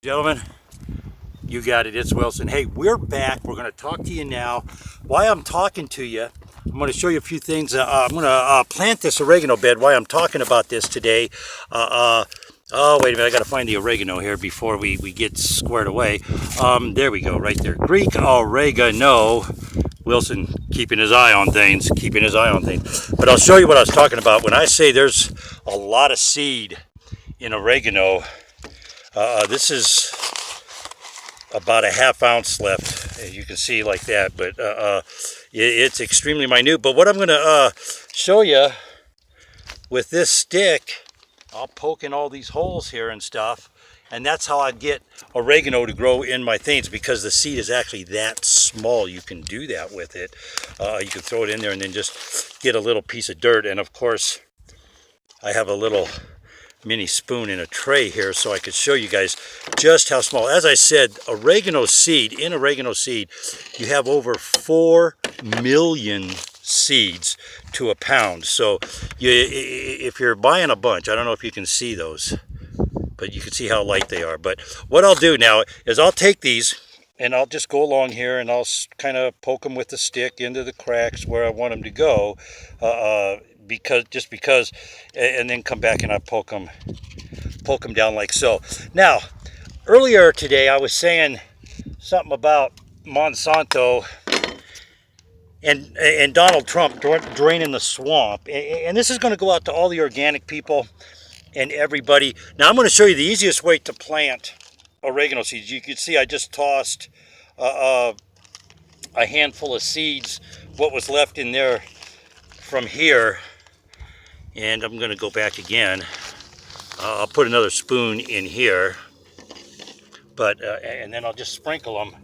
Gentlemen, you got it. It's Wilson. Hey, we're back. We're going to talk to you now. While I'm talking to you, I'm going to show you a few things. I'm going to plant this oregano bed while I'm talking about this today. Oh, wait a minute. I got to find the oregano here before we get squared away. There we go, right there. Greek oregano. Wilson keeping his eye on things, But I'll show you what I was talking about. When I say there's a lot of seed in oregano, this is about a half ounce left, as you can see like that, but it's extremely minute. But what I'm going to show you with this stick, I'll poke in all these holes here and stuff, and that's how I get oregano to grow in my things, because the seed is actually that small. You can do that with it. You can throw it in there and then just get a little piece of dirt. And of course, I have a little mini spoon in a tray here so I could show you guys just how small. As I said, oregano seed, you have over 4 million seeds to a pound. So if you're buying a bunch, I don't know if you can see those, but you can see how light they are. But what I'll do now is I'll take these and I'll just go along here and I'll kind of poke them with the stick into the cracks where I want them to go, because, and then come back and I poke them down like so. Now, earlier today I was saying something about Monsanto and Donald Trump draining the swamp, and this is going to go out to all the organic people and everybody. Now I'm going to show you the easiest way to plant oregano seeds. You can see I just tossed a handful of seeds, what was left in there from here, and I'm going to go back again. I'll put another spoon in here, but and then I'll just sprinkle them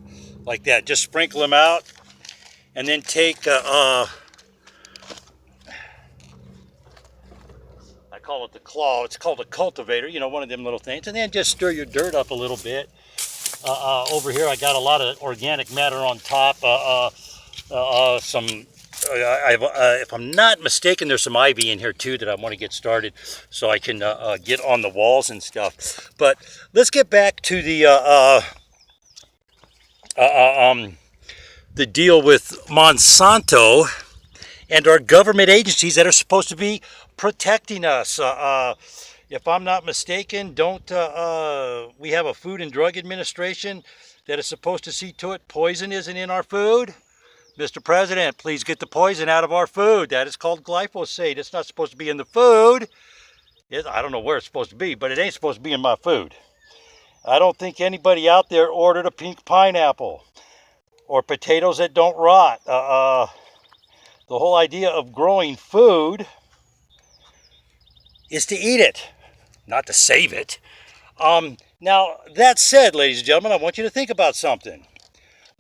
like that. Just sprinkle them out, and then take I call it the claw. It's called a cultivator, one of them little things, and then just stir your dirt up a little bit. Over here, I got a lot of organic matter on top. If I'm not mistaken, there's some ivy in here too that I want to get started so I can get on the walls and stuff. But let's get back to the deal with Monsanto and our government agencies that are supposed to be protecting us. If I'm not mistaken, don't we have a Food and Drug Administration that is supposed to see to it poison isn't in our food? Mr. President, please get the poison out of our food. That is called glyphosate. It's not supposed to be in the food. I don't know where it's supposed to be, but it ain't supposed to be in my food. I don't think anybody out there ordered a pink pineapple or potatoes that don't rot. The whole idea of growing food is to eat it, not to save it. Now, that said, ladies and gentlemen, I want you to think about something.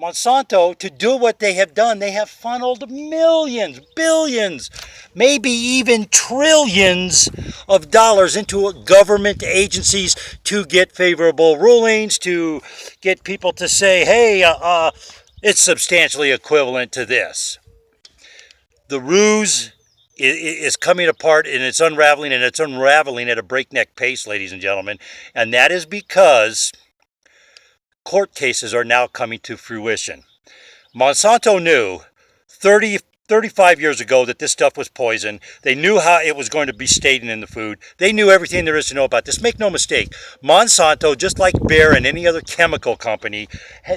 Monsanto, to do what they have done, they have funneled millions, billions, maybe even trillions of dollars into government agencies to get favorable rulings, to get people to say, hey, it's substantially equivalent to this. The ruse is coming apart, and it's unraveling at a breakneck pace, ladies and gentlemen. And that is because court cases are now coming to fruition. Monsanto knew 35 years ago that this stuff was poison. They knew how it was going to be staying in the food. They knew everything there is to know about this. Make no mistake, Monsanto, just like Bayer and any other chemical company,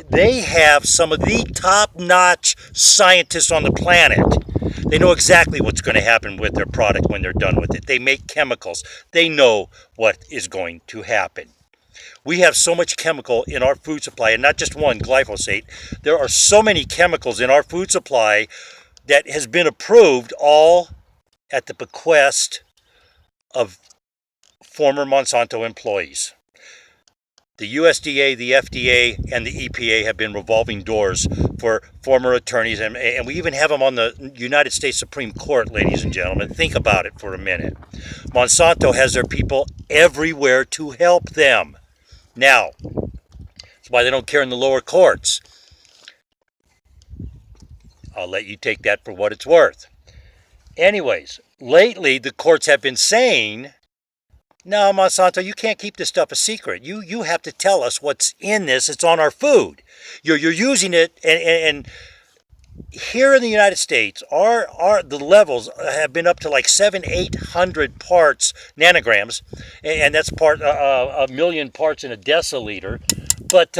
they have some of the top-notch scientists on the planet. They know exactly what's going to happen with their product when they're done with it. They make chemicals. They know what is going to happen. We have so much chemical in our food supply, and not just one, glyphosate. There are so many chemicals in our food supply that has been approved, all at the bequest of former Monsanto employees. The USDA, the FDA, and the EPA have been revolving doors for former attorneys, and we even have them on the United States Supreme Court, ladies and gentlemen. Think about it for a minute. Monsanto has their people everywhere to help them. Now, that's why they don't care in the lower courts. I'll let you take that for what it's worth. Anyways, lately the courts have been saying No, Monsanto, you can't keep this stuff a secret. You have to tell us what's in this. It's on our food. You're using it, and here in the United States, our the levels have been up to like 700-800 parts nanograms, and that's a million parts in a deciliter. But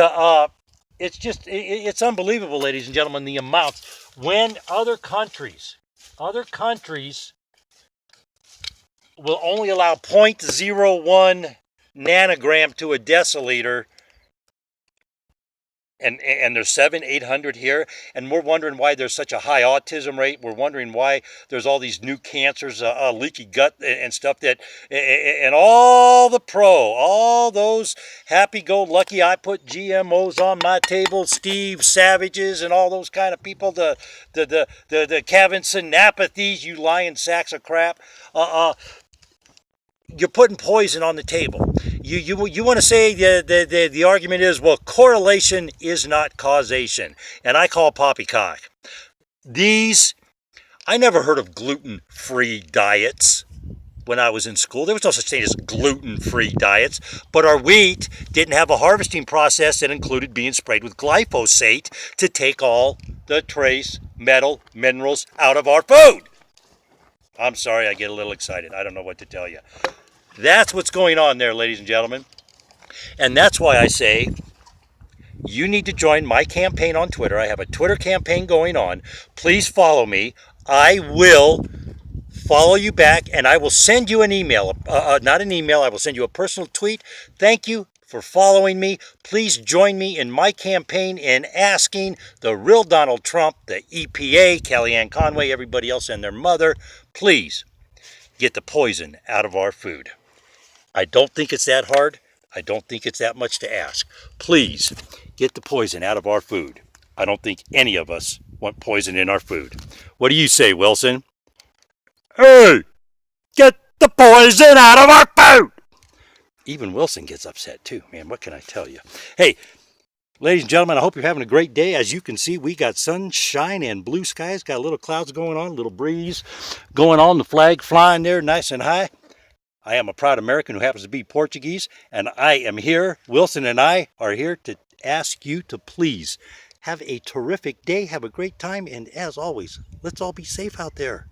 it's just it's unbelievable, ladies and gentlemen, the amounts. When other countries will only allow 0.01 nanogram to a deciliter, and there's 700-800 here, and we're wondering why there's such a high autism rate. We're wondering why there's all these new cancers, leaky gut and stuff, that and all those happy-go-lucky, I put GMOs on my table, Steve Savages and all those kind of people, the Kevin Synapathies, you lying sacks of crap. You're putting poison on the table. You want to say the argument is, well, correlation is not causation, and I call poppycock. I never heard of gluten-free diets when I was in school. There was no such thing as gluten-free diets, but our wheat didn't have a harvesting process that included being sprayed with glyphosate to take all the trace metal minerals out of our food. I'm sorry, I get a little excited. I don't know what to tell you. That's what's going on there, ladies and gentlemen. And that's why I say you need to join my campaign on Twitter. I have a Twitter campaign going on. Please follow me. I will follow you back, and I will send you an email. Not an email, I will send you a personal tweet. Thank you for following me. Please join me in my campaign in asking the real Donald Trump, the EPA, Kellyanne Conway, everybody else and their mother, please get the poison out of our food. I don't think it's that hard. I don't think it's that much to ask. Please get the poison out of our food. I don't think any of us want poison in our food. What do you say, Wilson? Hey, get the poison out of our food! Even Wilson gets upset too, man. What can I tell you? Hey, ladies and gentlemen, I hope you're having a great day. As you can see, we got sunshine and blue skies. Got a little clouds going on, a little breeze going on. The flag flying there nice and high. I am a proud American who happens to be Portuguese, and I am here. Wilson and I are here to ask you to please have a terrific day, have a great time, and as always, let's all be safe out there.